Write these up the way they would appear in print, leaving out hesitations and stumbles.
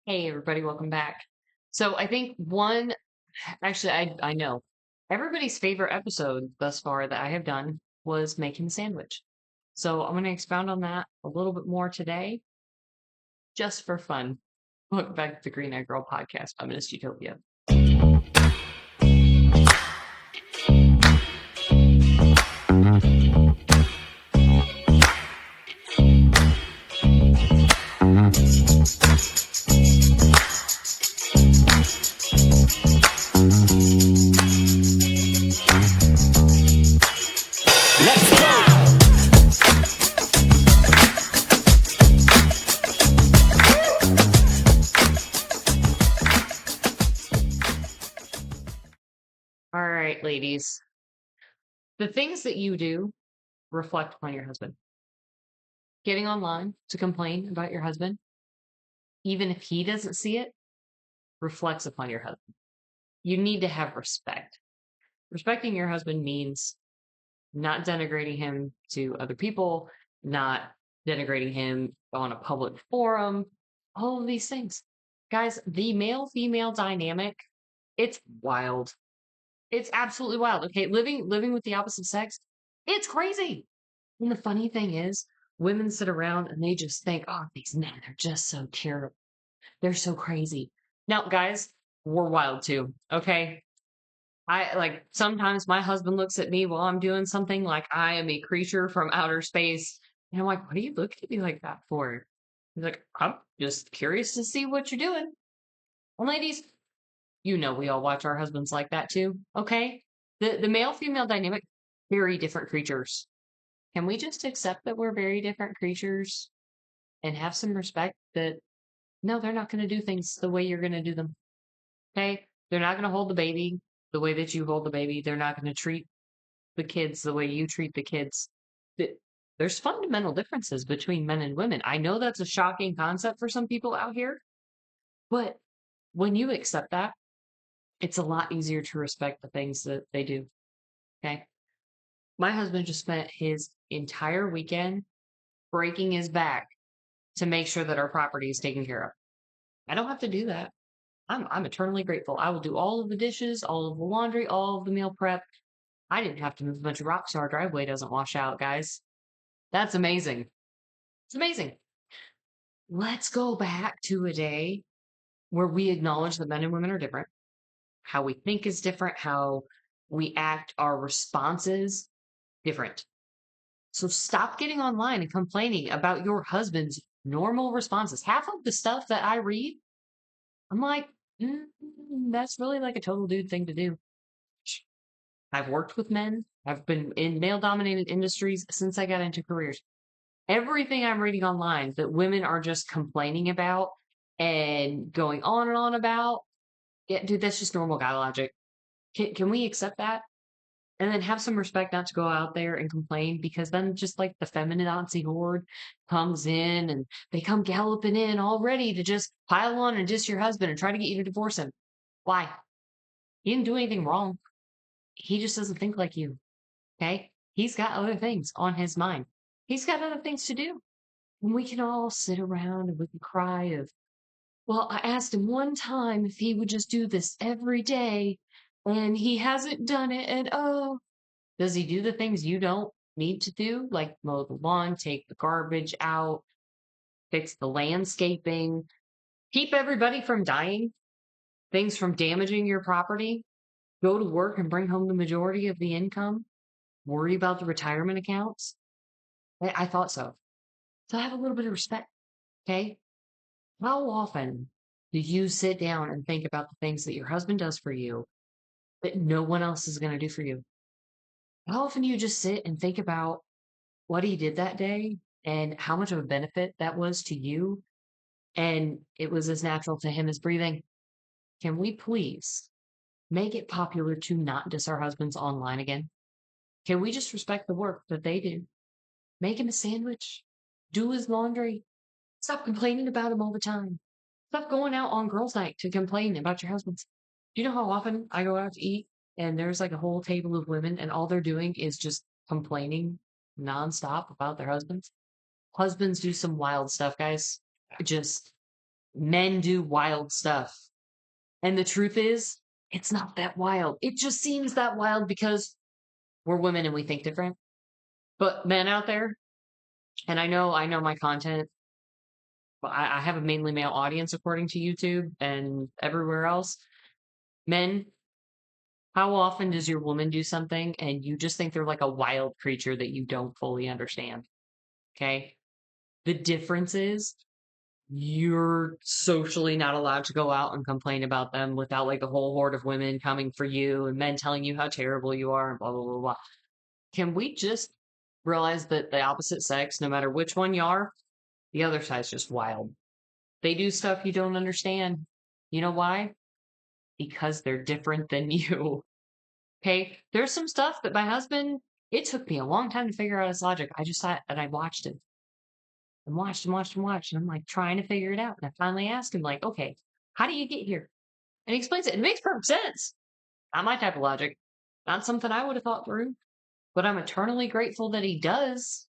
Hey, everybody, welcome back. So I think actually, I know everybody's favorite episode thus far that I have done was making the sandwich. So I'm going to expound on that a little bit more today, just for fun. Welcome back to the Green Egg Girl podcast, Feminist Utopia. All right, ladies. The things that you do reflect upon your husband. Getting online to complain about your husband, even if he doesn't see it, reflects upon your husband. You need to have respect. Respecting your husband means not denigrating him to other people, not denigrating him on a public forum, all of these things. Guys, the male female dynamic, it's wild. It's absolutely wild. Okay, living with the opposite sex, it's crazy. And the funny thing is, women sit around and they just think, oh, these men are just so terrible. They're so crazy. Now, guys, we're wild too. Okay. I like sometimes my husband looks at me while I'm doing something like I am a creature from outer space. And I'm like, what are you looking at me like that for? He's like, I'm just curious to see what you're doing. And ladies, we all watch our husbands like that too. Okay. The male female dynamic, very different creatures. Can we just accept that we're very different creatures and have some respect that no, they're not going to do things the way you're going to do them. Okay. They're not going to hold the baby the way that you hold the baby. They're not going to treat the kids the way you treat the kids. There's fundamental differences between men and women. I know that's a shocking concept for some people out here, but when you accept that, it's a lot easier to respect the things that they do. Okay. My husband just spent his entire weekend breaking his back to make sure that our property is taken care of. I don't have to do that. I'm eternally grateful. I will do all of the dishes, all of the laundry, all of the meal prep. I didn't have to move a bunch of rocks so our driveway doesn't wash out, guys. That's amazing. It's amazing. Let's go back to a day where we acknowledge that men and women are different, how we think is different, how we act, our responses different. So stop getting online and complaining about your husband's normal responses. Half of the stuff that I read, I'm like, that's really like a total dude thing to do. I've worked with men. I've been in male dominated industries since I got into careers. Everything I'm reading online that women are just complaining about and going on and on about, yeah, dude, that's just normal guy logic. Can we accept that? And then have some respect not to go out there and complain because then just like the feminazi horde comes in and they come galloping in all ready to just pile on and diss your husband and try to get you to divorce him. Why? He didn't do anything wrong. He just doesn't think like you. Okay? He's got other things on his mind. He's got other things to do. And we can all sit around and we can cry of, well, I asked him one time if he would just do this every day and he hasn't done it. And oh, does he do the things you don't need to do? Like mow the lawn, take the garbage out, fix the landscaping, keep everybody from dying, things from damaging your property, go to work and bring home the majority of the income, worry about the retirement accounts? I thought so. So have a little bit of respect, okay? How often do you sit down and think about the things that your husband does for you that no one else is going to do for you? How often do you just sit and think about what he did that day and how much of a benefit that was to you? And it was as natural to him as breathing. Can we please make it popular to not diss our husbands online again? Can we just respect the work that they do? Make him a sandwich, do his laundry, stop complaining about him all the time. Stop going out on girls' night to complain about your husbands. Do you know how often I go out to eat and there's like a whole table of women and all they're doing is just complaining nonstop about their husbands? Husbands do some wild stuff, guys. Just Men do wild stuff. And the truth is, it's not that wild. It just seems that wild because we're women and we think different. But men out there, and I know my content, but I have a mainly male audience according to YouTube and everywhere else. Men, how often does your woman do something and you just think they're like a wild creature that you don't fully understand? Okay. The difference is you're socially not allowed to go out and complain about them without like the whole horde of women coming for you and men telling you how terrible you are and blah, blah, blah, blah. Can we just realize that the opposite sex, no matter which one you are, the other side's just wild. They do stuff you don't understand. You know why? Because they're different than you. Okay? There's some stuff that my husband, it took me a long time to figure out his logic. I just sat and I watched him and watched and watched and watched. And I'm like trying to figure it out. And I finally asked him, like, okay, how do you get here? And he explains it. It makes perfect sense. Not my type of logic. Not something I would have thought through. But I'm eternally grateful that he does.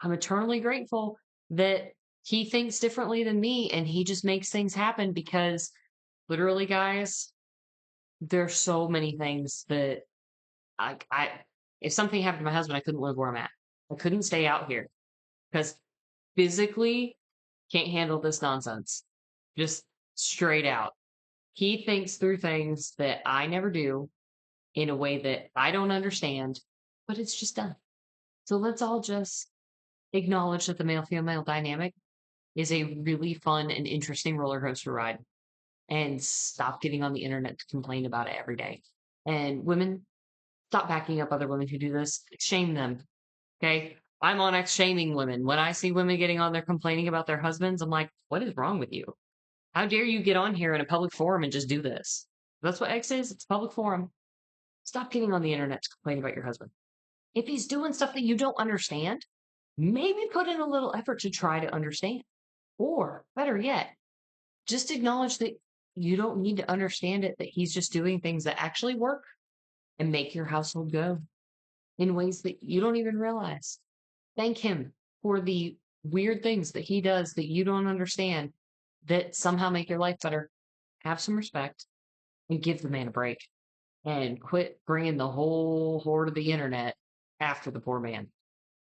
I'm eternally grateful that he thinks differently than me and he just makes things happen because literally, guys, there's so many things that I if something happened to my husband, I couldn't live where I'm at. I couldn't stay out here because physically can't handle this nonsense. Just straight out. He thinks through things that I never do in a way that I don't understand, but it's just done. So let's all just acknowledge that the male female dynamic is a really fun and interesting roller coaster ride and stop getting on the internet to complain about it every day. And women, stop backing up other women who do this. Shame them. Okay. I'm on X shaming women. When I see women getting on there complaining about their husbands, I'm like, what is wrong with you? How dare you get on here in a public forum and just do this? That's what X is. It's a public forum. Stop getting on the internet to complain about your husband. If he's doing stuff that you don't understand, maybe put in a little effort to try to understand. Or better yet, just acknowledge that you don't need to understand it, that he's just doing things that actually work and make your household go in ways that you don't even realize. Thank him for the weird things that he does that you don't understand that somehow make your life better. Have some respect and give the man a break and quit bringing the whole horde of the internet after the poor man.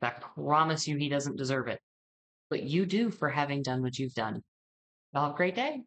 I promise you he doesn't deserve it. But you do for having done what you've done. Y'all have a great day.